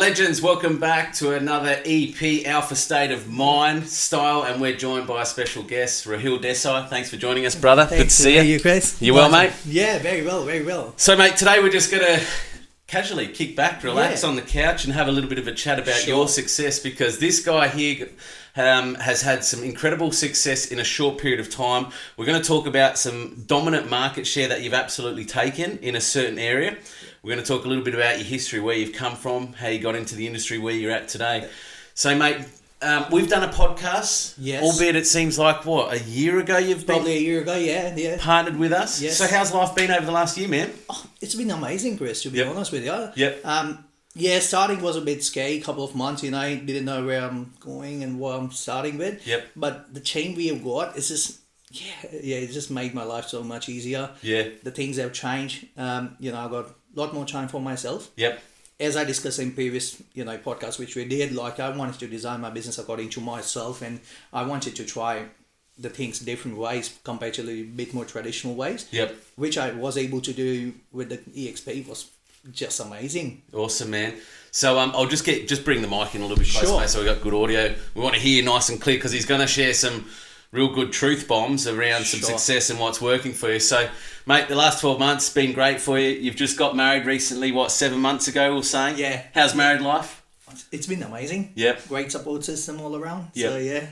legends, welcome back to another EP, Alpha State of Mind style, and we're joined by a special guest, Rahil Desai. Thanks for joining us, brother. Thanks. Good to see you. You, Chris? You well, mate? Yeah, very well, very well. So, mate, today we're just going to casually kick back, relax on the couch and have a little bit of a chat about your success, because this guy here has had some incredible success in a short period of time. We're going to talk about some dominant market share that you've absolutely taken in a certain area. We're going to talk a little bit about your history, where you've come from, how you got into the industry, where you're at today. So, mate, we've done a podcast, albeit it seems like, a year ago you've Probably a year ago, yeah. Partnered with us. Yes. So how's life been over the last year, man? Oh, it's been amazing, Chris, to be honest with you. Yep. Starting was a bit scary, couple of months, didn't know where I'm going and what I'm starting with. Yep. But the chain we have got is just, it just made my life so much easier. Yeah. The things have changed. I've got a lot more time for myself. Yep. As I discussed in previous, podcasts which we did, like I wanted to design my business according to myself, and I wanted to try the things different ways compared to a bit more traditional ways. Yep. Which I was able to do with the EXP was just amazing. Awesome, man. So I'll just bring the mic in a little bit closer, mate, so we got good audio. We want to hear you nice and clear, because he's going to share some real good truth bombs around some success and what's working for you. So, mate, the last 12 months has been great for you. You've just got married recently, 7 months ago, we'll say? Yeah. How's married life? It's been amazing. Yep. Great support system all around. Yep. So, yeah.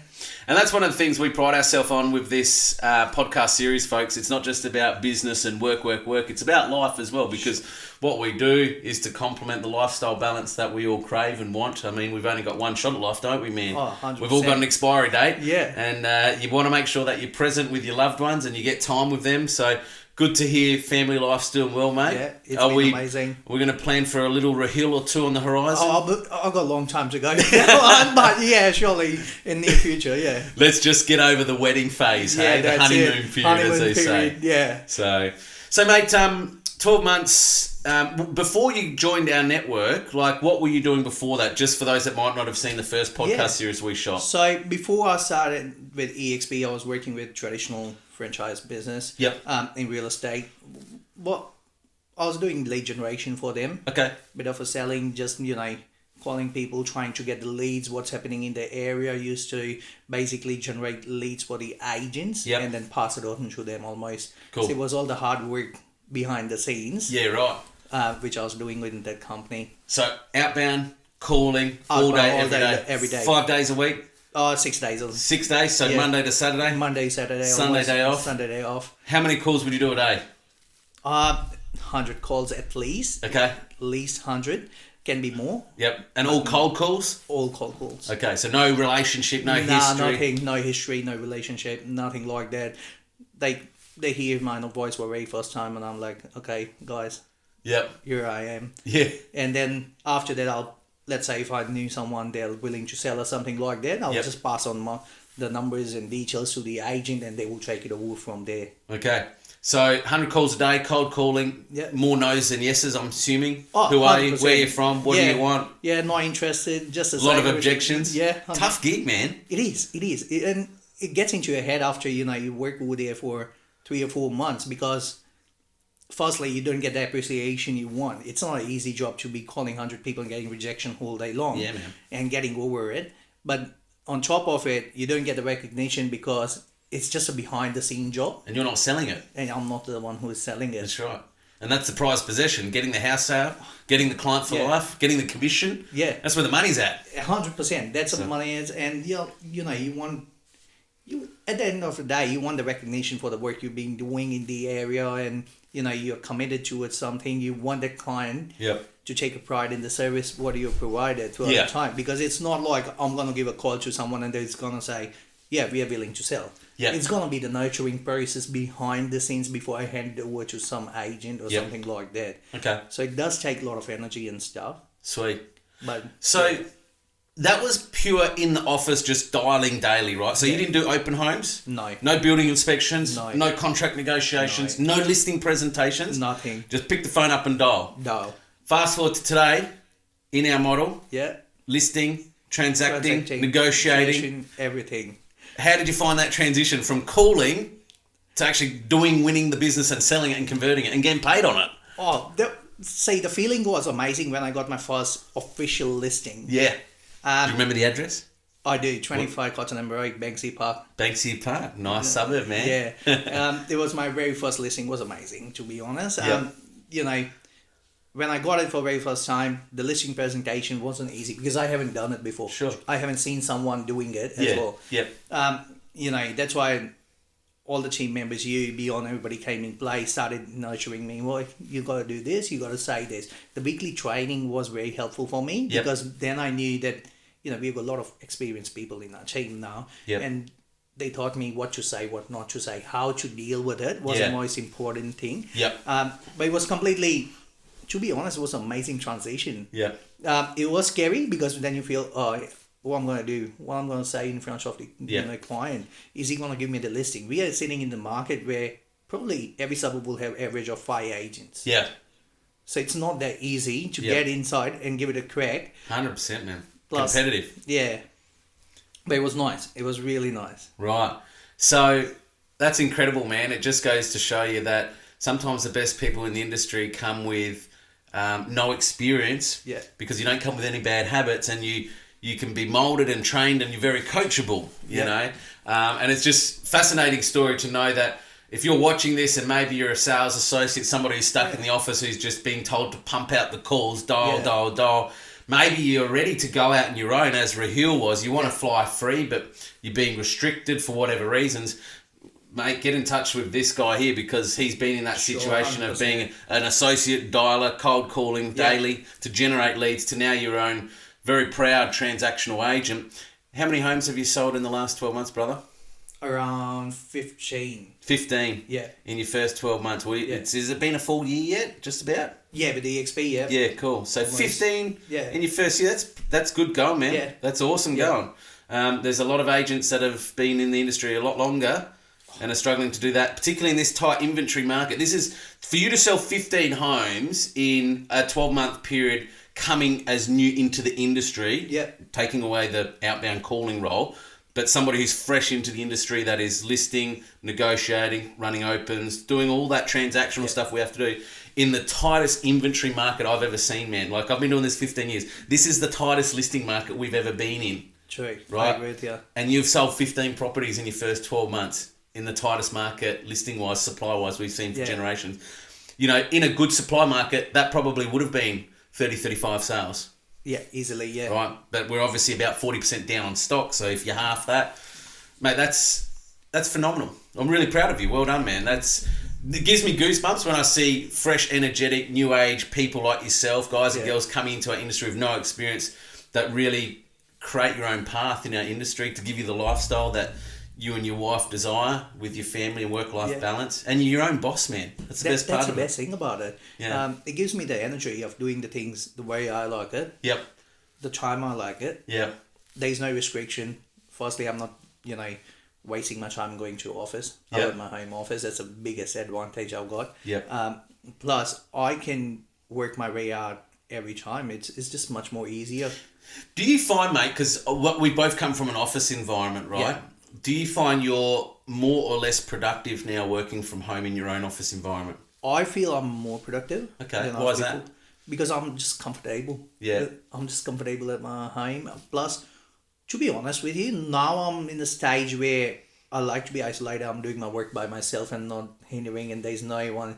And that's one of the things we pride ourselves on with this podcast series, folks. It's not just about business and work. It's about life as well, because what we do is to complement the lifestyle balance that we all crave and want. I mean, we've only got one shot at life, don't we, man? Oh, 100%. We've all got an expiry date. Yeah. And you want to make sure that you're present with your loved ones and you get time with them. So good to hear family life's doing well, mate. Yeah, it's been amazing. We're going to plan for a little Rahil or two on the horizon. I've got a long time to go. But yeah, surely in the near future, yeah. Let's just get over the wedding phase, hey? The honeymoon period, as they say. Yeah. So mate, 12 months, before you joined our network, what were you doing before that? Just for those that might not have seen the first podcast series we shot. So before I started with EXP, I was working with traditional franchise business. Yep. In real estate. I was doing lead generation for them. Okay. Bit of a selling, just, calling people, trying to get the leads, what's happening in the area. I used to basically generate leads for the agents and then pass it on to them almost. Cool. So it was all the hard work behind the scenes. Yeah, right. Which I was doing within that company. So outbound, calling, all day, every day. 5 days a week? 6 days. 6 days, so Monday to Saturday? Monday, Saturday. Sunday day off? Sunday day off. How many calls would you do a day? 100 calls at least. Okay. At least 100. Can be more. Yep. And all cold calls? All cold calls. Okay, so no relationship, no history? Nothing. No history, no relationship, nothing like that. They hear my voice for the very first time, and I'm like, okay, guys. Yep. Here I am. Yeah. And then after that, let's say if I knew someone they're willing to sell or something like that, I'll just pass on the numbers and details to the agent, and they will take it over from there. Okay. So 100 calls a day, cold calling, more no's than yeses, I'm assuming. Who are you? Where are you from? What do you want? Yeah, not interested. Just a lot of objections. Yeah. Tough gig, man. It is. And it gets into your head after, you work over there for 3 or 4 months, because firstly, you don't get the appreciation you want. It's not an easy job to be calling 100 people and getting rejection all day long. Yeah, man. And getting over it. But on top of it, you don't get the recognition because it's just a behind-the-scene job. And you're not selling it. And I'm not the one who is selling it. That's right. And that's the prized possession, getting the house sale, getting the client for life, getting the commission. Yeah. That's where the money's at. 100%. That's what money is. And, you want... at the end of the day, you want the recognition for the work you've been doing in the area, and you're committed to something. You want the client to take a pride in the service what you provided throughout the time, because it's not like I'm gonna give a call to someone and they're gonna say, yeah, we are willing to sell. Yeah. It's gonna be the nurturing process behind the scenes before I hand it over to some agent or something like that. Okay. So it does take a lot of energy and stuff. Sweet. But that was pure in the office, just dialing daily, right? So you didn't do open homes? No. No building inspections? No contract negotiations? No listing presentations? Nothing. Just pick the phone up and dial? Dial. Fast forward to today, in our model. Yeah. Listing, transacting, negotiating. Everything. How did you find that transition from calling to actually winning the business and selling it and converting it and getting paid on it? Oh, See, the feeling was amazing when I got my first official listing. Yeah. Do you remember the address? I do, 25 Cotton and Road, Banksy Park. Banksy Park, nice suburb, man. Yeah. It was my very first listing. Was amazing, to be honest. Yep. You know, when I got it for the very first time, the listing presentation wasn't easy because I haven't done it before. Sure. I haven't seen someone doing it as well. Yep. You know, that's why all the team members, you, beyond everybody came in play, started nurturing me. Well, you got to do this, you got to say this. The weekly training was very helpful for me because then I knew that, you know, we've got a lot of experienced people in our team now. Yep. And they taught me what to say, what not to say, how to deal with it was the most important thing. Yep. But it was completely, to be honest, it was an amazing transition. Yep. It was scary because then you feel, oh, what I'm going to do, what I'm going to say in front of the you know, client. Is he going to give me the listing? We are sitting in the market where probably every suburb will have average of 5 agents. Yeah. So it's not that easy to get inside and give it a crack. 100%, man. Plus, competitive. Yeah. But it was nice. It was really nice. Right. So that's incredible, man. It just goes to show you that sometimes the best people in the industry come with no experience. Yeah. Because you don't come with any bad habits, and you can be molded and trained, and you're very coachable, you know. And it's just fascinating story to know that if you're watching this and maybe you're a sales associate, somebody who's stuck in the office who's just being told to pump out the calls, dial. Maybe you're ready to go out on your own, as Rahil was. You want to fly free, but you're being restricted for whatever reasons. Mate, get in touch with this guy here because he's been in that situation of being an associate dialer, cold calling daily to generate leads, to now your own very proud transactional agent. How many homes have you sold in the last 12 months, brother? Around 15. 15? Yeah. In your first 12 months. Well, has it been a full year yet? Just about? Yeah, but the EXP, Yeah, cool. So almost. 15 in your first year. That's good going, man. Yeah. That's awesome going. There's a lot of agents that have been in the industry a lot longer and are struggling to do that, particularly in this tight inventory market. This is, for you to sell 15 homes in a 12-month period coming as new into the industry, taking away the outbound calling role, but somebody who's fresh into the industry that is listing, negotiating, running opens, doing all that transactional stuff we have to do in the tightest inventory market I've ever seen, man. Like, I've been doing this 15 years. This is the tightest listing market we've ever been in. True. Right? I agree with you. And you've sold 15 properties in your first 12 months in the tightest market, listing-wise, supply-wise, we've seen for generations. You know, in a good supply market, that probably would have been 30, 35 sales. Yeah, easily, Right, but we're obviously about 40% down on stock, so if you're half that, mate, that's phenomenal. I'm really proud of you. Well done, man. It gives me goosebumps when I see fresh, energetic, new age people like yourself, guys and girls coming into our industry with no experience that really create your own path in our industry to give you the lifestyle that you and your wife desire with your family and work-life balance. And you're your own boss, man. That's the best part of it. That's the best thing about it. Yeah. It gives me the energy of doing the things the way I like it. Yep. The time I like it. Yep. There's no restriction. Firstly, I'm not, wasting my time going to office. I have my home office. That's the biggest advantage I've got. Yep. Plus, I can work my way out every time. It's just much more easier. Do you find, mate, because we both come from an office environment, right? Yeah. Do you find you're more or less productive now working from home in your own office environment? I feel I'm more productive. Okay, why is that? Because I'm just comfortable. Yeah. I'm just comfortable at my home. Plus, to be honest with you, now I'm in a stage where I like to be isolated. I'm doing my work by myself and not hindering, and there's no one,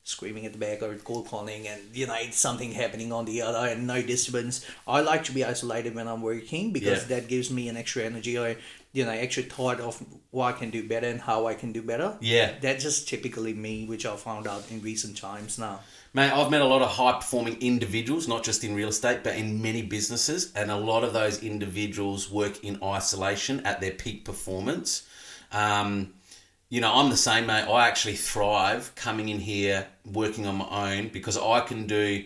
screaming at the back or cold calling and, it's something happening on the other and no disturbance. I like to be isolated when I'm working because that gives me an extra energy or, extra thought of what I can do better and how I can do better. Yeah. That's just typically me, which I found out in recent times now. Mate, I've met a lot of high-performing individuals, not just in real estate, but in many businesses, and a lot of those individuals work in isolation at their peak performance. I'm the same, mate. I actually thrive coming in here, working on my own, because I can do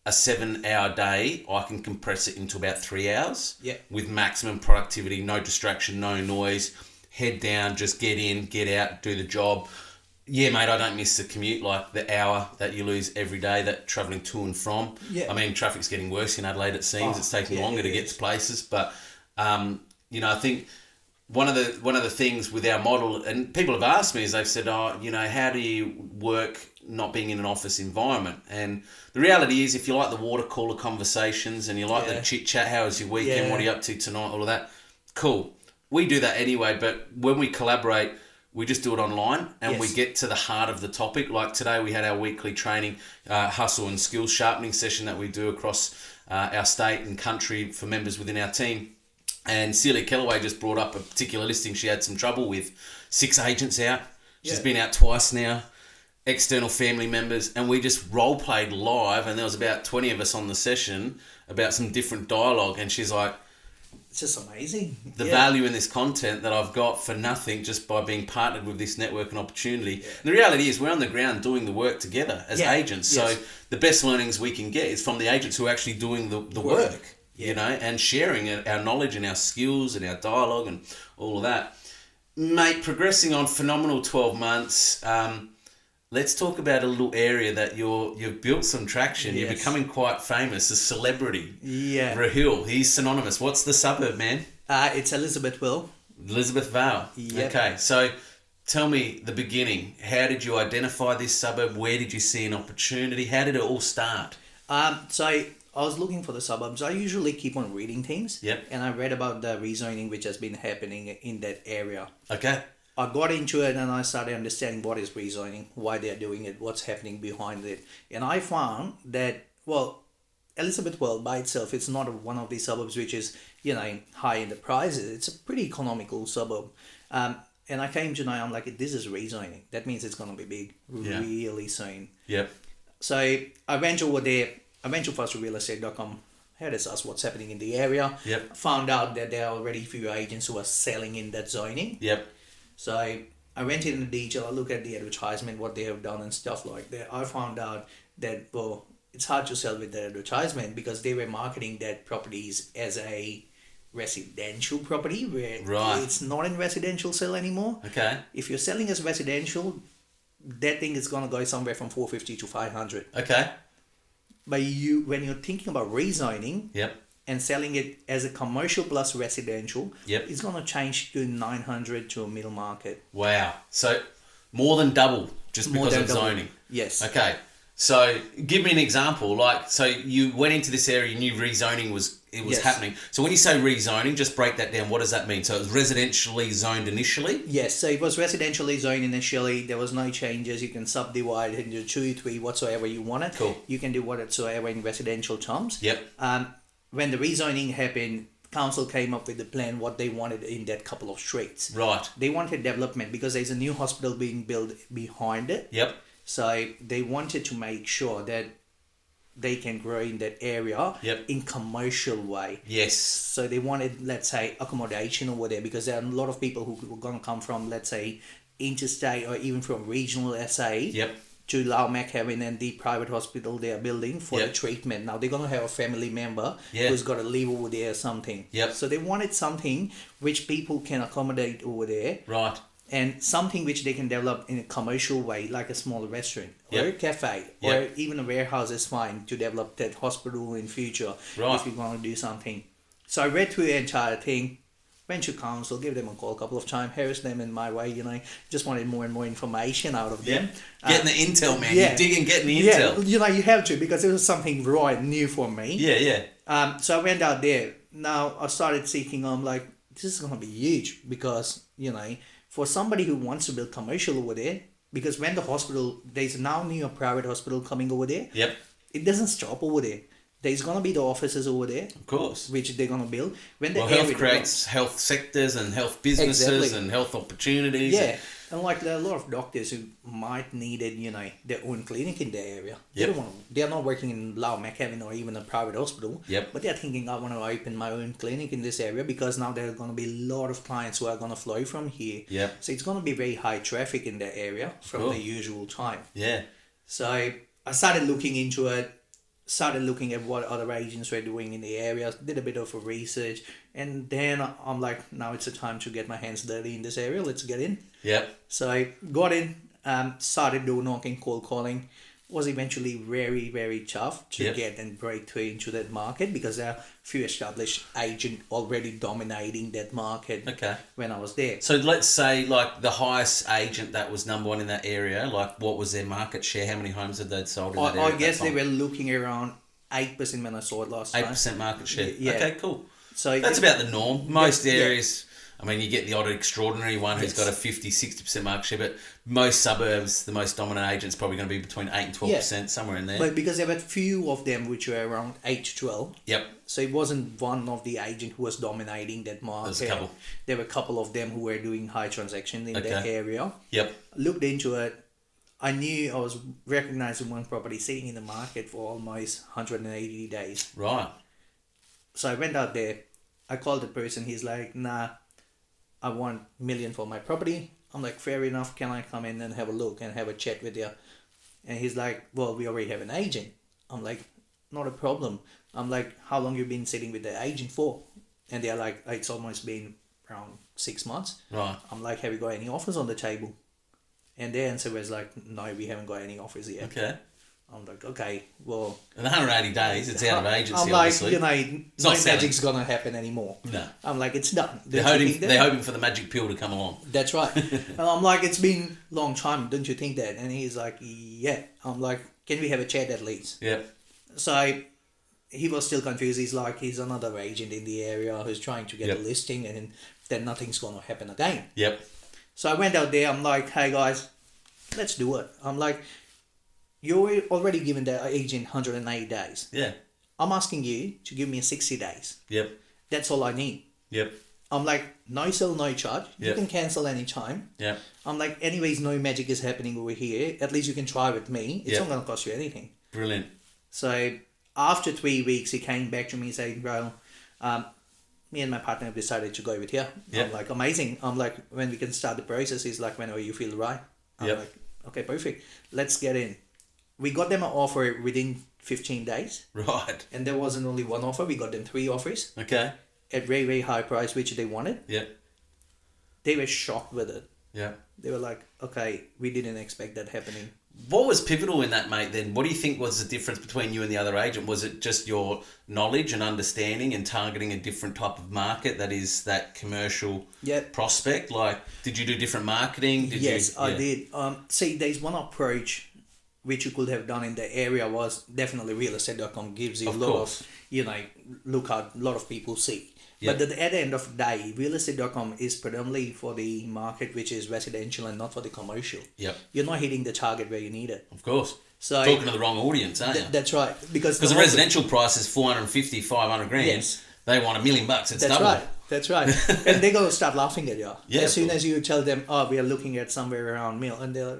a 7-hour day. I can compress it into about 3 hours with maximum productivity, no distraction, no noise, head down, just get in, get out, do the job. Yeah, mate, I don't miss the commute, like the hour that you lose every day, that travelling to and from. Yeah. I mean, traffic's getting worse in Adelaide, it seems. It's taking longer to get to places. But, I think one of the things with our model, and people have asked me, is they've said, oh, you know, how do you work not being in an office environment? And the reality is, if you like the water cooler conversations and you like the chit chat, how was your weekend? What are you up to tonight? All of that, cool. We do that anyway, but when we collaborate, we just do it online and we get to the heart of the topic. Like today, we had our weekly training, hustle and skills sharpening session that we do across our state and country for members within our team. And Celia Kellaway just brought up a particular listing she had some trouble with. 6 agents out. She's been out twice now. External family members. And we just role played live. And there was about 20 of us on the session about some different dialogue. And she's like, it's just amazing. The value in this content that I've got for nothing just by being partnered with this network and opportunity. Yeah. And the reality is we're on the ground doing the work together as agents. So the best learnings we can get is from the agents who are actually doing the work. You know, and sharing our knowledge and our skills and our dialogue and all of that. Mate, progressing on phenomenal 12 months. Let's talk about a little area that you've built some traction. You're becoming quite famous, a celebrity. Yeah. Rahil, he's synonymous. What's the suburb, man? It's Elizabethville. Elizabethville. Yep. Okay, so tell me the beginning. How did you identify this suburb? Where did you see an opportunity? How did it all start? So I was looking for the suburbs. I usually keep on reading things. Yep. And I read about the rezoning which has been happening in that area. Okay. I got into it and I started understanding what is rezoning, why they're doing it, what's happening behind it. And I found that, well, Elizabethville by itself, it's not one of these suburbs which is, you know, high in the prices. It's a pretty economical suburb. And I came to know, I'm like, this is rezoning. That means it's going to be big really soon. Yep. So I went over there. I went to firstrealestate.com, had to ask what's happening in the area. Yep. Found out that there are already a few agents who are selling in that zoning. Yep. So I went into detail, I looked at the advertisement, what they have done and stuff like that. I found out that, well, it's hard to sell with the advertisement because they were marketing that properties as a residential property where it's not in residential sale anymore. Okay. If you're selling as residential, that thing is going to go somewhere from 450 to 500. Okay. But when you're thinking about rezoning and selling it as a commercial plus residential, it's going to change to 900 to a middle market. Wow. So more than double just because of zoning. Yes. Okay. So give me an example. Like, so you went into this area, you knew rezoning was happening. So when you say rezoning, just break that down. What does that mean? So it was residentially zoned initially? Yes. So it was residentially zoned initially. There was no changes. You can subdivide it into 2, 3, whatsoever you want it. Cool. You can do whatsoever in residential terms. Yep. When the rezoning happened, council came up with the plan what they wanted in that couple of streets. Right. They wanted development because there's a new hospital being built behind it. Yep. So they wanted to make sure that they can grow in that area in commercial way. Yes. So they wanted, let's say, accommodation over there because there are a lot of people who were going to come from, let's say, interstate or even from regional SA to Lau Mac having and the private hospital they are building for the treatment. Now they're going to have a family member who's got to live over there or something. Yep. So they wanted something which people can accommodate over there. Right. And something which they can develop in a commercial way, like a small restaurant or a cafe or even a warehouse is fine to develop that hospital in future if you want to do something. So I read through the entire thing, went to council, gave them a call a couple of times, harassed them in my way, you know, just wanted more and more information out of them. Getting the intel, man. You're digging, getting the intel. Yeah, you know, you have to because it was something right new for me. Yeah. So I went out there. Now I started seeking, I'm like, this is going to be huge because, you know, for somebody who wants to build commercial over there, because when the hospital, there's now new private hospital coming over there. Yep. It doesn't stop over there. There's going to be the offices over there. Of course. Which they're going to build. When the health creates health sectors and health businesses and health opportunities. Yeah. And like there are a lot of doctors who might need it, you know, their own clinic in their area. They're not working in Lau Mac having or even a private hospital. But they're thinking, I want to open my own clinic in this area because now there are going to be a lot of clients who are going to flow from here. So it's going to be very high traffic in that area from the usual time. So I started looking into it. Started looking at what other agents were doing in the area, did a bit of a research, and then I'm like, now it's the time to get my hands dirty in this area. Let's get in. So I got in, started door knocking, cold calling, was eventually very, very tough to Yep. get and break through into that market because there are few established agents already dominating that market Okay. when I was there. So let's say like the highest agent that was number one in that area, like what was their market share? How many homes had they sold in that area? I at guess that they time? were looking around 8% when I saw it last time. 8% market share. Yeah. Okay, cool. So That's about the norm. Most Yeah. areas, I mean, you get the odd extraordinary one who's Yes. got a 50-60% market share, but most suburbs, the most dominant agent's probably going to be between 8 and 12%, somewhere in there. But because there were few of them which were around 8 to 12, Yep. so it wasn't one of the agent who was dominating that market. There's a couple. There were a couple of them who were doing high transactions in that Okay. area. Yep. Looked into it. I knew I was recognizing one property sitting in the market for almost 180 days. Right. So I went out there. I called the person. He's like, nah, I want $1 million for my property. I'm like, fair enough. Can I come in and have a look and have a chat with you? And he's like, well, we already have an agent. I'm like, not a problem. I'm like, how long you been sitting with the agent for? And they're like, it's almost been around 6 months. Right. I'm like, have you got any offers on the table? And their answer was like, no, we haven't got any offers yet. Okay. I'm like, okay, well... In 180 days, it's out of agency, I'm like, obviously. you know, no not selling. magic's gonna happen anymore. No. I'm like, it's done. They're Don't you think hoping, that? they're hoping for the magic pill to come along. That's right. And I'm like, it's been a long time, don't you think that? And he's like, yeah. I'm like, can we have a chat at least? Yep. So he was still confused. He's like, he's another agent in the area who's trying to get Yep. a listing and then nothing's going to happen again. Yep. So I went out there. I'm like, hey guys, let's do it. I'm like, you're already given the agent 180 days. Yeah. I'm asking you to give me 60 days. Yep. That's all I need. Yep. I'm like, no sell, no charge. You Yep. can cancel anytime. Yep. I'm like, anyways, no magic is happening over here. At least you can try with me. It's Yep. not going to cost you anything. Brilliant. So after 3 weeks, he came back to me saying, Rahil, me and my partner have decided to go with you. Yep. I'm like, amazing. I'm like, when we can start the process, he's like, whenever you feel right. I'm Yep. like, okay, perfect. Let's get in. We got them an offer within 15 days. Right. And there wasn't only one offer. We got them 3 offers Okay. at very, very high price, which they wanted. Yep. They were shocked with it. Yep. They were like, okay, we didn't expect that happening. What was pivotal in that, mate, then? What do you think was the difference between you and the other agent? Was it just your knowledge and understanding and targeting a different type of market that is that commercial Yep. prospect? Like, did you do different marketing? Yes, I Yeah. did. See, there's one approach which you could have done in the area was definitely realestate.com gives you Of a lot course. of, lookout, a lot of people see. Yep. But at the end of the day, realestate.com is predominantly for the market which is residential and not for the commercial. Yep. You're not hitting the target where you need it. Of course. So Talking to the wrong audience, aren't you? that's right. Because Because the residential price is 450, 500 grand. Yes. They want $1 million. It's That's double. right. That's right. And they're going to start laughing at you. Yeah, As soon of course. as you tell them, oh, we are looking at somewhere around mil, and they're like,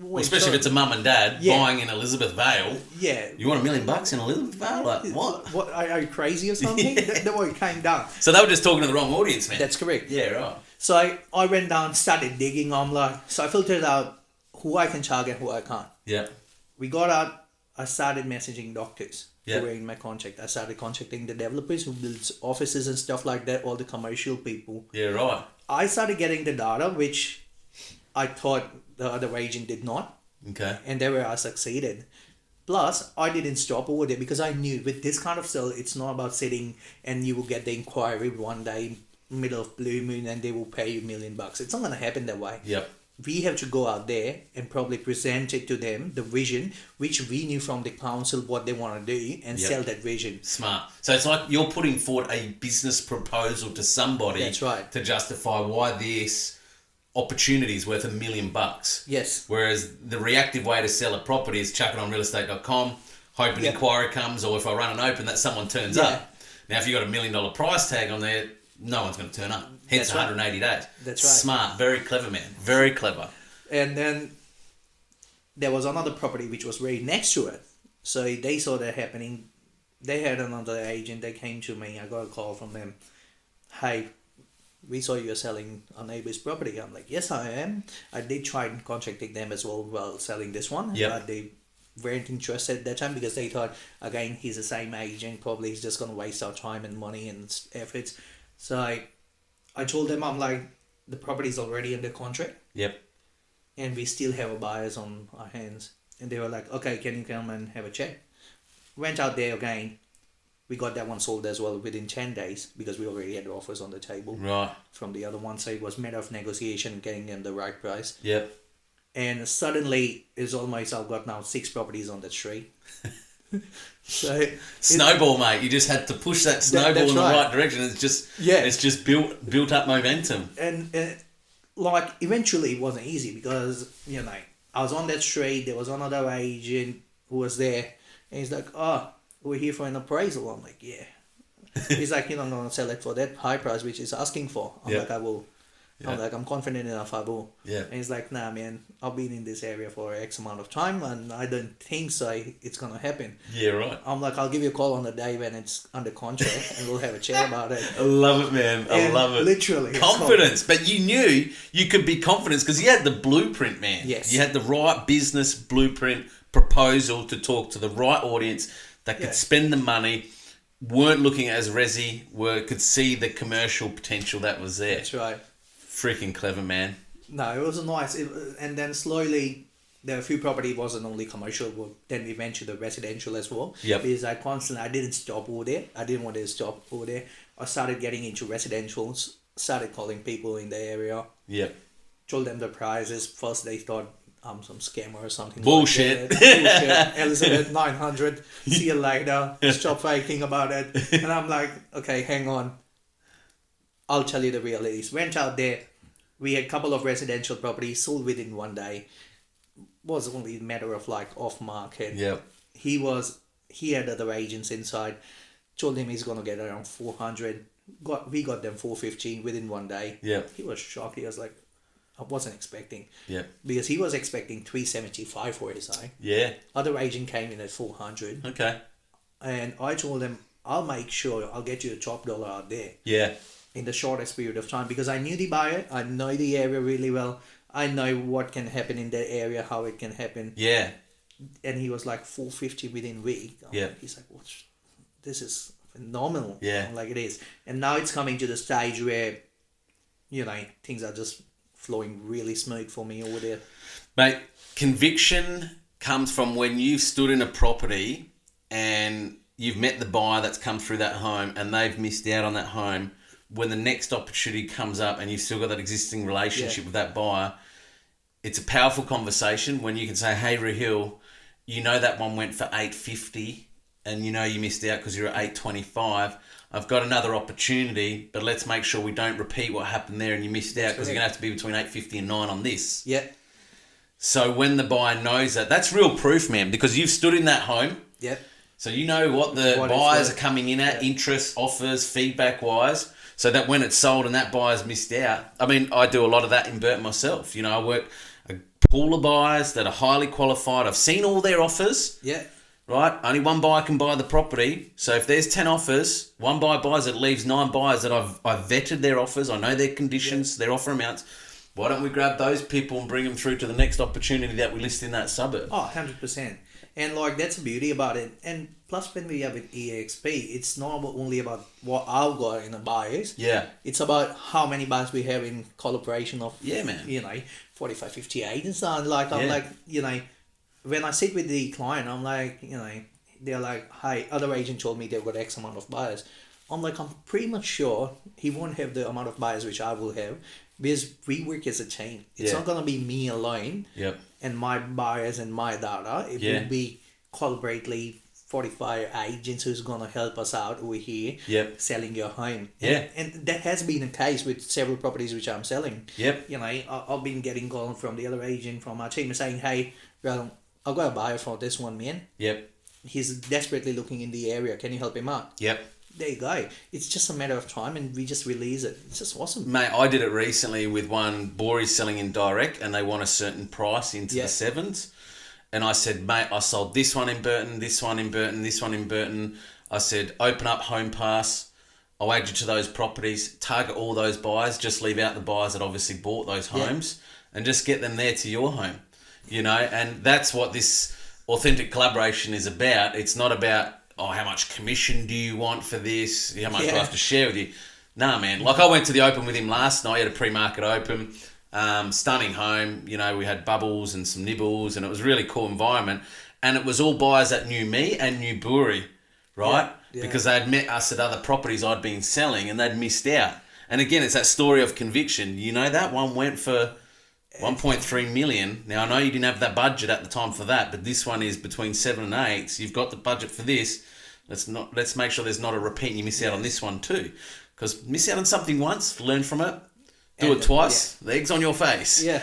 wait, Especially sorry. if it's a mum and dad Yeah. buying in Elizabeth Vale. Yeah. You want $1 million in Elizabeth Vale? Like, what? What are you crazy or something? Yeah. That's what it came down. So they were just talking to the wrong audience, man. That's correct. Yeah, right. So I went down, started digging. I'm like, so I filtered out who I can target, who I can't. Yeah. We got out. I started messaging doctors Yeah. who were in my contract. I started contacting the developers who build offices and stuff like that, all the commercial people. Yeah, right. I started getting the data, which I thought the other agent did not. Okay. And there where I succeeded. Plus, I didn't stop over there because I knew with this kind of sale, it's not about sitting and you will get the inquiry one day, middle of blue moon, and they will pay you $1 million. It's not going to happen that way. Yep. We have to go out there and probably present it to them, the vision, which we knew from the council what they want to do, and Yep. sell that vision. Smart. So it's like you're putting forward a business proposal to somebody. That's right. To justify why this opportunity is worth $1 million. Yes. Whereas the reactive way to sell a property is chuck it on realestate.com, hope an Yeah. inquiry comes, or if I run an open that someone turns Yeah. up. Now, if you've got $1 million price tag on there, no one's going to turn up. Hence That's right. 180 days. That's right. Smart. Very clever, man. Very clever. And then there was another property which was right next to it. So they saw that happening. They had another agent. They came to me. I got a call from them. Hey, we saw you're selling a neighbor's property. I'm like, yes, I am. I did try contacting them as well while selling this one. Yep. But they weren't interested at that time because they thought, again, he's the same agent. Probably he's just going to waste our time and money and efforts. So I told them, I'm like, the property's already under contract. Yep. And we still have buyers on our hands. And they were like, okay, can you come and have a chat? Went out there again. We got that one sold as well within 10 days because we already had offers on the table. Right. From the other one. So it was a matter of negotiation, getting them the right price. Yep. And suddenly, it's almost, I've got now 6 properties on the street. So snowball, mate. You just had to push that snowball in the right direction. It's just built up momentum. And like eventually it wasn't easy because I was on that street. There was another agent who was there, and he's like, "Oh, we're here for an appraisal." I'm like, "Yeah." He's like, "I'm gonna sell it for that high price which he's asking for." I'm like, "I will." Yeah. I'm like, I'm confident enough I will. Yeah. And he's like, nah, man, I've been in this area for X amount of time and I don't think so it's going to happen. Yeah, right. I'm like, I'll give you a call on the day when it's under contract and we'll have a chat about it. I love it, man. I love it. Literally. Confidence. But you knew you could be confident because you had the blueprint, man. Yes. You had the right business blueprint proposal to talk to the right audience that could spend the money, weren't looking as resi, could see the commercial potential that was there. That's right. Freaking clever, man. No, it was nice. And then slowly, there were a few property wasn't only commercial, but then we went to the residential as well. Yep. Because I didn't stop over there. I didn't want to stop over there. I started getting into residentials, started calling people in the area. Yep. Told them the prices. First they thought I'm some scammer or something. Bullshit. Like that. Bullshit. Elizabeth, 900. See you later. Stop faking about it. And I'm like, okay, hang on. I'll tell you the realities. Went out there. We had a couple of residential properties sold within one day. Was only a matter of like off market. Yep. He had other agents inside. Told him he's gonna get around 400. We got them 415 within one day. Yeah. He was shocked. He was like, I wasn't expecting. Yeah. Because he was expecting 375 for his eye. Yeah. Other agent came in at 400. Okay. And I told him, I'll make sure I'll get you the top dollar out there. Yeah. In the shortest period of time, because I knew the buyer, I know the area really well. I know what can happen in that area, how it can happen. Yeah. And he was like 450 within a week. He's like, this is phenomenal. Yeah. I'm like, it is. And now it's coming to the stage where, things are just flowing really smooth for me over there. Mate, conviction comes from when you've stood in a property and you've met the buyer that's come through that home and they've missed out on that home. When the next opportunity comes up and you've still got that existing relationship with that buyer, it's a powerful conversation when you can say, hey, Rahil, that one went for 850 and you missed out because you're at 825. I've got another opportunity, but let's make sure we don't repeat what happened there and you missed out because you're going to have to be between 850 and 9 on this. Yeah. So when the buyer knows that, that's real proof, man, because you've stood in that home. Yep. So you know what the buyers are coming in at, interest, offers, feedback-wise. So that when it's sold and that buyer's missed out, I mean, I do a lot of that in Burton myself. I work a pool of buyers that are highly qualified. I've seen all their offers. Yeah. Right? Only one buyer can buy the property. So if there's 10 offers, one buyer buys it, leaves 9 buyers that I've vetted their offers. I know their conditions, their offer amounts. Why don't we grab those people and bring them through to the next opportunity that we list in that suburb? Oh, 100%. And that's the beauty about it. And plus when we have an EXP, it's not only about what I've got in the buyers. Yeah. It's about how many buyers we have in collaboration of, 45, 50 agents. And I'm like, when I sit with the client, I'm like, they're like, hey, other agent told me they've got X amount of buyers. I'm like, I'm pretty much sure he won't have the amount of buyers which I will have because we work as a team. It's not going to be me alone and my buyers and my data. It will be collaboratively 45 agents who's going to help us out over here selling your home. And that has been the case with several properties which I'm selling. I've been getting calls from the other agent from our team saying, hey, well, I've got a buyer for this one, man. He's desperately looking in the area. Can you help him out? There you go. It's just a matter of time and we just release it. It's just awesome. Mate, I did it recently with one. Bory's selling in direct and they want a certain price into the 7s. And I said, mate, I sold this one in Burton, this one in Burton, this one in Burton. I said, open up Home Pass. I'll add you to those properties. Target all those buyers. Just leave out the buyers that obviously bought those homes and just get them there to your home. And that's what this authentic collaboration is about. It's not about, how much commission do you want for this? How much do I have to share with you? Nah, man. Like I went to the open with him last night. He had a pre-market open. Stunning home. You know, we had bubbles and some nibbles, and it was a really cool environment. And it was all buyers that knew me and knew Brewery, right? Yeah. Because they had met us at other properties I'd been selling, and they'd missed out. And again, it's that story of conviction. You know, that one went for 1.3 million. Now, I know you didn't have that budget at the time for that, but this one is between 7 and 8. So you've got the budget for this. Let's make sure there's not a repeat and you miss out on this one too. Because miss out on something once, learn from it, do it twice, the egg's on your face. Yeah.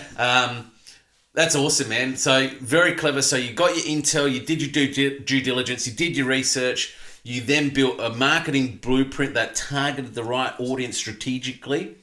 That's awesome, man. So very clever. So you got your intel, you did your due diligence, you did your research, you then built a marketing blueprint that targeted the right audience strategically.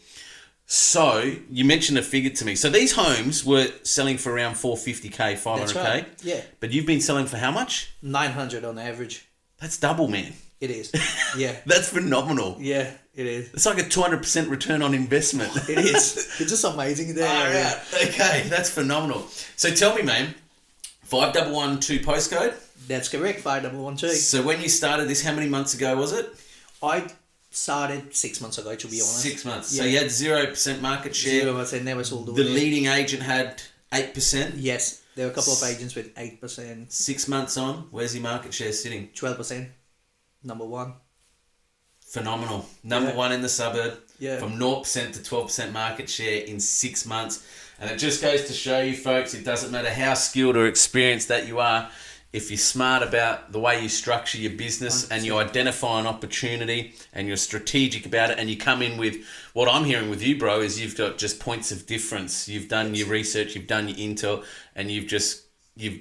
So you mentioned a figure to me. So these homes were selling for around 450k, 500k. That's right. Yeah. But you've been selling for how much? 900 on average. That's double, man. It is. Yeah. That's phenomenal. Yeah, it is. It's like a 200% return on investment. It is. It's just amazing there. Yeah. Okay, that's phenomenal. So tell me, man, 5112 postcode? That's correct, 5112. So when you started this, how many months ago was it? I started 6 months ago, to be honest. 6 months. Yeah. So you had 0% market share. 0%, never sold The leading agent had 8%. Yes, there were a couple of agents with 8%. 6 months on, where's your market share sitting? 12%. Number one. Phenomenal. Number one in the suburb. Yeah. From 0% to 12% market share in 6 months. And it just goes to show you, folks, it doesn't matter how skilled or experienced that you are. If you're smart about the way you structure your business 100%. and you identify an opportunity and you're strategic about it and you come in with, what I'm hearing with you, bro, is you've got just points of difference. You've done your research, you've done your intel, and you've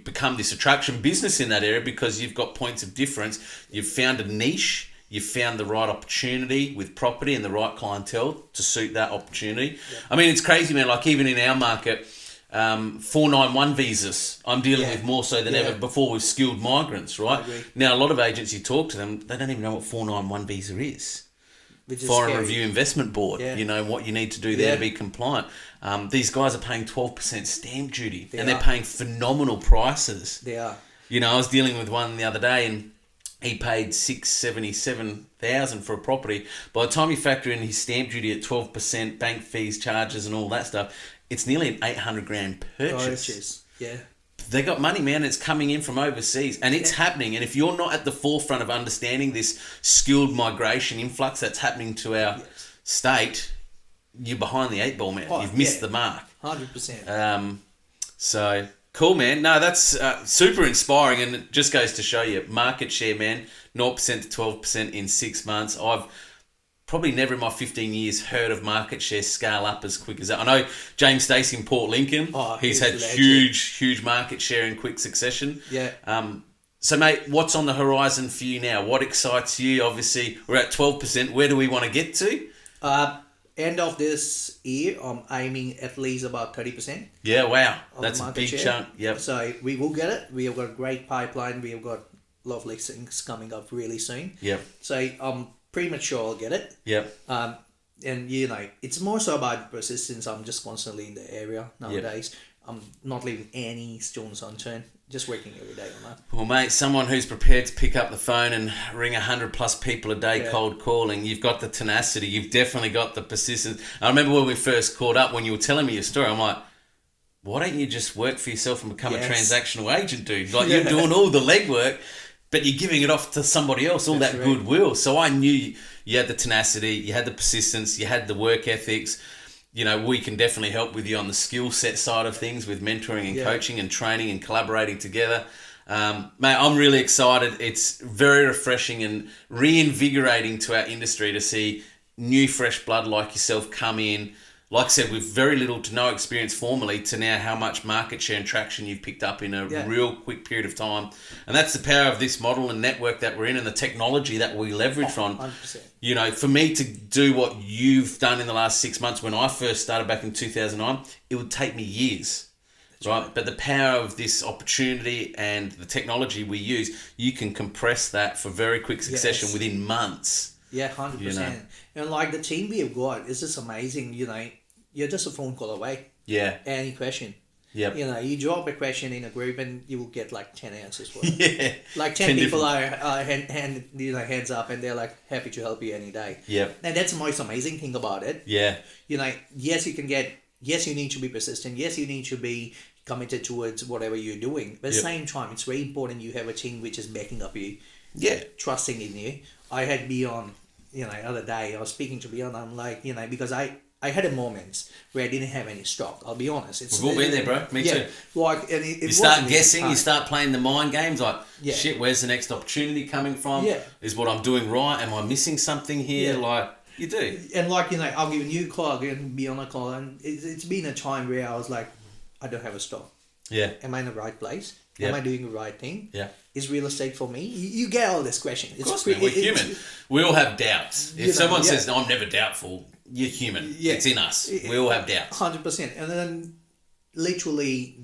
become this attraction business in that area because you've got points of difference. You've found a niche, you've found the right opportunity with property and the right clientele to suit that opportunity. Yeah. I mean, it's crazy, man. Like even in our market, 491 visas I'm dealing with more so than ever before with skilled migrants, right? Now, a lot of agents, you talk to them, they don't even know what 491 visa is. Foreign Review Investment Board, you know, what you need to do there to be compliant. These guys are paying 12% stamp duty they're paying phenomenal prices. They are. You know, I was dealing with one the other day and he paid $677,000 for a property. By the time you factor in his stamp duty at 12%, bank fees, charges and all that stuff, it's nearly an $800,000 purchase. Yeah. They got money, man. It's coming in from overseas and it's happening. And if you're not at the forefront of understanding this skilled migration influx that's happening to our state, you're behind the 8 ball, man. You've missed the mark. 100%. So cool, man. No, that's super inspiring, and it just goes to show you market share, man. 0% to 12% in 6 months. I've probably never in my 15 years heard of market share scale up as quick as that. I know James Stacey in Port Lincoln. He's had huge market share in quick succession. Yeah. So, mate, what's on the horizon for you now? What excites you? Obviously, we're at 12%. Where do we want to get to? End of this year, I'm aiming at least about 30%. Yeah, wow. That's a big chunk. Yep. So we will get it. We have got a great pipeline. We have got lovely things coming up really soon. Yep. So I'm pretty much sure I'll get it. Yep. And you know, it's more so about persistence. I'm just constantly in the area nowadays. I'm not leaving any stones unturned. Just working every day on that. Well, mate, someone who's prepared to pick up the phone and ring 100+ people a day cold calling, you've got the tenacity. You've definitely got the persistence. I remember when we first caught up, when you were telling me your story, I'm like, why don't you just work for yourself and become a transactional agent, dude? Like, you're doing all the legwork, but you're giving it off to somebody else, all that goodwill. So I knew you had the tenacity, you had the persistence, you had the work ethics. You know, we can definitely help with you on the skill set side of things with mentoring and coaching and training and collaborating together. Mate, I'm really excited. It's very refreshing and reinvigorating to our industry to see new, fresh blood like yourself come in. Like I said, with very little to no experience formally to now how much market share and traction you've picked up in a real quick period of time. And that's the power of this model and network that we're in and the technology that we leverage on. 100%. You know, for me to do what you've done in the last 6 months when I first started back in 2009, it would take me years. Right? But the power of this opportunity and the technology we use, you can compress that for very quick succession within months. Yeah, 100%. You know? And like the team we have got, it's just amazing, you know. You're just a phone call away. Yeah. Any question. Yep. You know, you drop a question in a group and you will get like 10 answers for it. Yeah. Like 10 people are hands up and they're like happy to help you any day. Yep. And that's the most amazing thing about it. Yeah. You know, yes, you can get yes, you need to be persistent. Yes, you need to be committed towards whatever you're doing. But at the same time, it's very important you have a team which is backing up you, trusting in you. I had Beyond, other day, I was speaking to Beyond, I'm like, because I had a moment where I didn't have any stock. I'll be honest. We've all been there, bro. Me too. Like, and it you start guessing, you start playing the mind games like, shit, where's the next opportunity coming from? Yeah. Is what I'm doing right? Am I missing something here? Like, you do. And like, I'll give a new call and be on a call, and it's been a time where I was like, I don't have a stock. Yeah. Am I in the right place? Yeah. Am I doing the right thing? Yeah. Is real estate for me? You get all this question. Of course, man, we're human. We all have doubts. If someone says, no, I'm never doubtful, you're human. Yeah. It's in us. We all have doubts. 100%. And then literally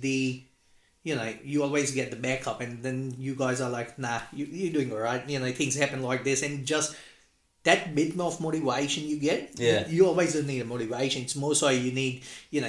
you always get the backup, and then you guys are like, nah, you're doing all right. Things happen like this, and just that bit of motivation you get, you always don't need a motivation. It's more so you need,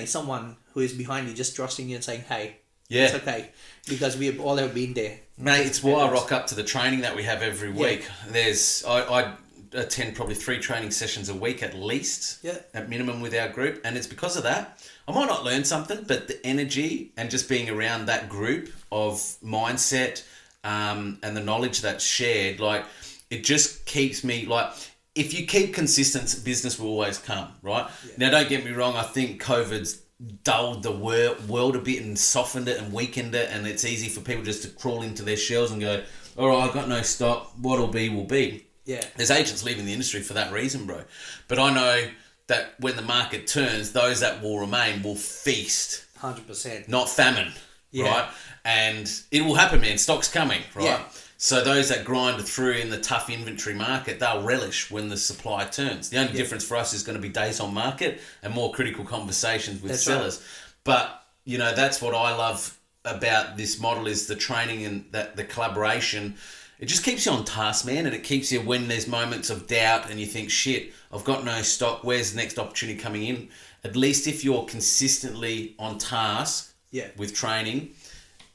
someone who is behind you just trusting you and saying, hey, it's okay, because we all have been there. Mate, it's why I rock up to the training that we have every week. I attend probably 3 training sessions a week at least, at minimum with our group, and it's because of that. I might not learn something, but the energy and just being around that group of mindset and the knowledge that's shared, like, it just keeps me, like, if you keep consistent, business will always come, right? Yeah. Now, don't get me wrong, I think COVID's dulled the world a bit and softened it and weakened it, and it's easy for people just to crawl into their shells and go, all right, I've got no stock, what'll be will be. Yeah. There's agents leaving the industry for that reason, bro. But I know that when the market turns, those that will remain will feast. 100%. Not famine, right? And it will happen, man. Stock's coming, right? Yeah. So those that grind through in the tough inventory market, they'll relish when the supply turns. The only difference for us is going to be days on market and more critical conversations with sellers. Right. But, that's what I love about this model is the training and the collaboration. It just keeps you on task, man, and it keeps you when there's moments of doubt and you think, shit, I've got no stock, where's the next opportunity coming in? At least if you're consistently on task with training,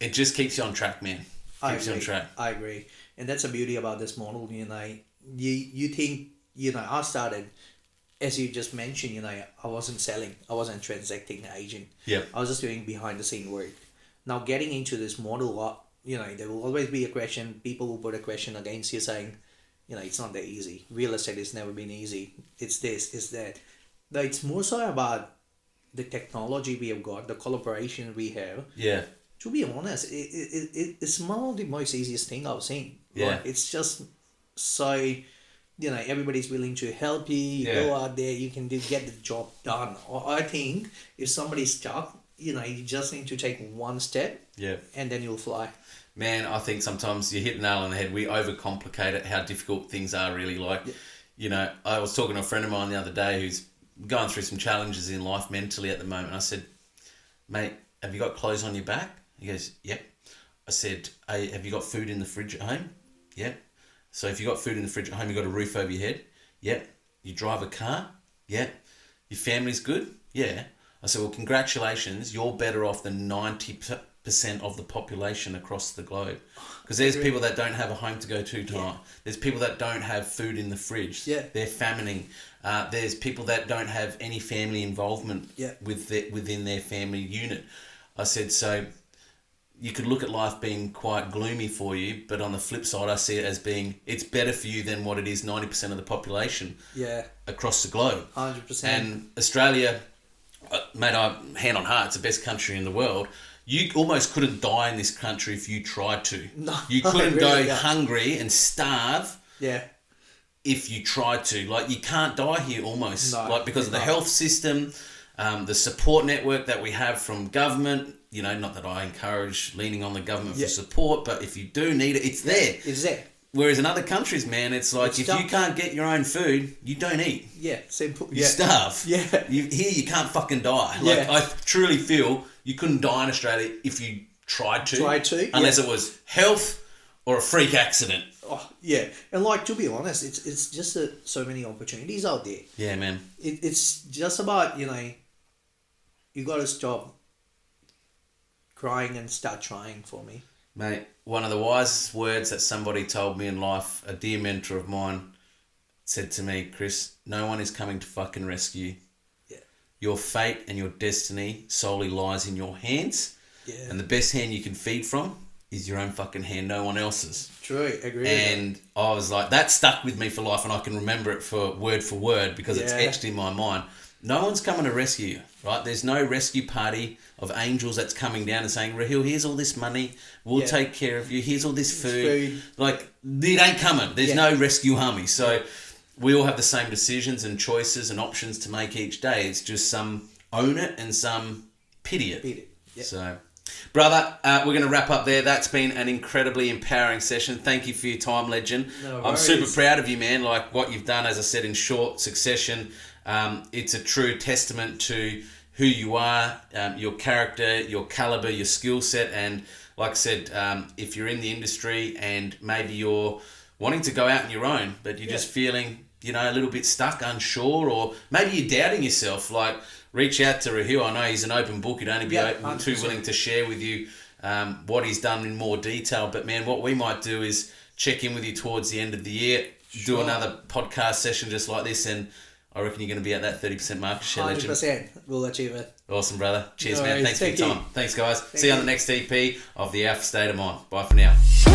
it just keeps you on track, man. Keeps you on track. I agree. And that's the beauty about this model, you think, I started, as you just mentioned, I wasn't selling, I wasn't transacting the agent. Yeah. I was just doing behind the scene work. Now getting into this model, there will always be a question. People will put a question against you saying, it's not that easy. Real estate has never been easy. It's this, it's that. But it's more so about the technology we have got, the collaboration we have. Yeah. To be honest, it's one of the most easiest thing I've seen. Yeah. Right? It's just so, everybody's willing to help you. You go out there, you can get the job done. I think if somebody's stuck, you just need to take one step. Yeah. And then you'll fly. Man, I think sometimes you hit the nail on the head. We overcomplicate it, how difficult things are really. Like, I was talking to a friend of mine the other day who's going through some challenges in life mentally at the moment. I said, mate, have you got clothes on your back? He goes, yep. I said, hey, have you got food in the fridge at home? Yep. So if you got food in the fridge at home, you got a roof over your head? Yep. You drive a car? Yep. Your family's good? Yeah. I said, well, congratulations. You're better off than 90% of the population across the globe. Because there's people that don't have a home to go to tonight. There's people that don't have food in the fridge. Yeah. They're famining. There's people that don't have any family involvement within their family unit. I said, so you could look at life being quite gloomy for you, but on the flip side, I see it as being, it's better for you than what it is 90% of the population across the globe. 100%. And Australia, mate, hand on heart, it's the best country in the world. You almost couldn't die in this country if you tried to. No, you couldn't go hungry and starve. Yeah. If you tried to, like, you can't die here almost, like, because of the health system, the support network that we have from government. Not that I encourage leaning on the government for support, but if you do need it, it's there. It's there. Whereas in other countries, man, it's like if you can't get your own food, you don't eat. Yeah, simple. You starve. Yeah. Here you can't fucking die. Like, I truly feel you couldn't die in Australia if you tried to. Unless it was health or a freak accident. Oh, yeah. And like, to be honest, it's just so many opportunities out there. Yeah, man. It's just about, you got to stop crying and start trying for me. Mate, one of the wisest words that somebody told me in life, a dear mentor of mine, said to me, Chris, no one is coming to fucking rescue. Yeah. your fate and your destiny solely lies in your hands. Yeah. And the best hand you can feed from is your own fucking hand, no one else's. True, agree. And I was like, that stuck with me for life, and I can remember it for word because it's etched in my mind. No one's coming to rescue you, right? There's no rescue party of angels that's coming down and saying, Rahil, here's all this money. We'll take care of you. Here's all this food. Like, it ain't coming. There's no rescue army. So we all have the same decisions and choices and options to make each day. It's just some own it and some pity it. Yep. So, brother, we're going to wrap up there. That's been an incredibly empowering session. Thank you for your time, legend. No worries. I'm super proud of you, man. Like what you've done, as I said, in short succession. It's a true testament to who you are, your character, your caliber, your skill set. And like I said, if you're in the industry and maybe you're wanting to go out on your own, but you're just feeling, a little bit stuck, unsure, or maybe you're doubting yourself, like reach out to Rahil. I know he's an open book. He'd only be too willing to share with you what he's done in more detail. But man, what we might do is check in with you towards the end of the year, do another podcast session just like this, and I reckon you're going to be at that 30% market share. 100%. We'll achieve it. Awesome, brother. Cheers, No man. worries. Thanks for your time. Thanks, guys. Thank See you on you. the next EP of the Alpha State of Mind. Bye for now.